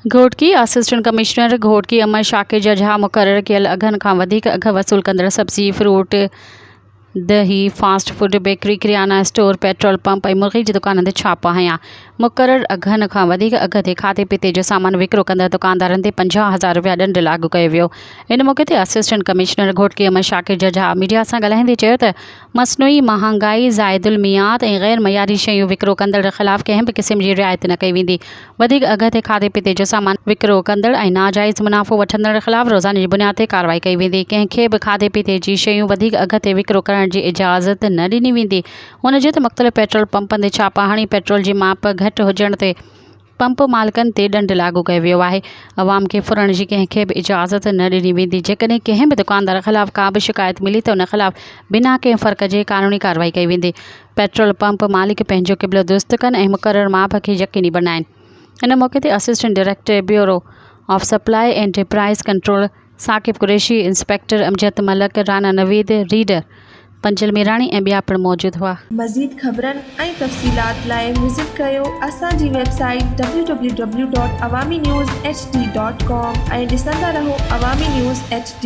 Ghotki assistant commissioner Ghotki अमर शाकिर जझा मुक़ररु कयल अघनि खां वधीक अघ वसूल कंदड़ सब्जी फ्रूट दही फास्ट फूड बेकरी किरियाना स्टोर पेट्रोल पंप ऐं मुर्गी जी दुकाननि ते छापा हयां। मुक़ररु अघनि खां वधीक अघ ते खाधे पीते जो सामान विकिरो कंदड़ दुकानदारनि ते 50,000 रुपया ॾंड लागू कयो वियो। इन मौक़े ते असिस्टेंट कमिश्नर घोटकी अमर शाकिर जझा मीडिया सां ॻाल्हाईंदे चयो त मसनूई महांगाई ज़ाइदुल मियाद ऐं ग़ैर मयारी शयूं विकिरो कंदड़ ख़िलाफ़ कंहिं बि क़िस्म जी रिआयत न कई वेंदी। वधीक अघ ते खाधे पीते जो सामान विकिरो कंदड़ ऐं नाजाइज़ मुनाफ़ो वठंदड़ ख़िलाफ़ रोज़ाने जी बुनियाद ते कार्रवाई कई वेंदी। कंहिंखे बि खाधे पीते जी शयूं वधीक अघ ते विकिरो करण जी इजाज़त न ॾिनी वेंदी। हुन चयो त मुख़्तलिफ़ पेट्रोल पंपनि ते छापा हणी पेट्रोल जी माप घटि हुजण ते पंप मालिकनि ते ॾंड लागू कयो वियो आहे। अवाम खे फुरण जी कंहिंखे बि इजाज़त न ॾिनी वेंदी। जेकॾहिं कंहिं बि दुकानदार ख़िलाफ़ का बि शिकायत मिली त उन ख़िलाफ़ बिना कंहिं फ़र्क़ जे क़ानूनी कार्रवाई कई वेंदी। पेट्रोल पंप मालिक पंहिंजो क़िबिलो दुरुस्त कनि ऐं मुक़ररु माप खे यक़ीनी बणाइनि। इन मौक़े ते assistant director bureau of supply and price control Saqib Qureshi, inspector Amjad Malak, Rana Naveed, reader Panjal Mirani ऐं ॿिया पिणु मौजूदु हुआ। मज़ीद ख़बरनि ऐं तफ़सीलात लाइ विज़िट कयो असांजी वेबसाइट www.awamiNewsHD.com ऐं ॾिसंदा रहो अवामी न्यूज़ HD।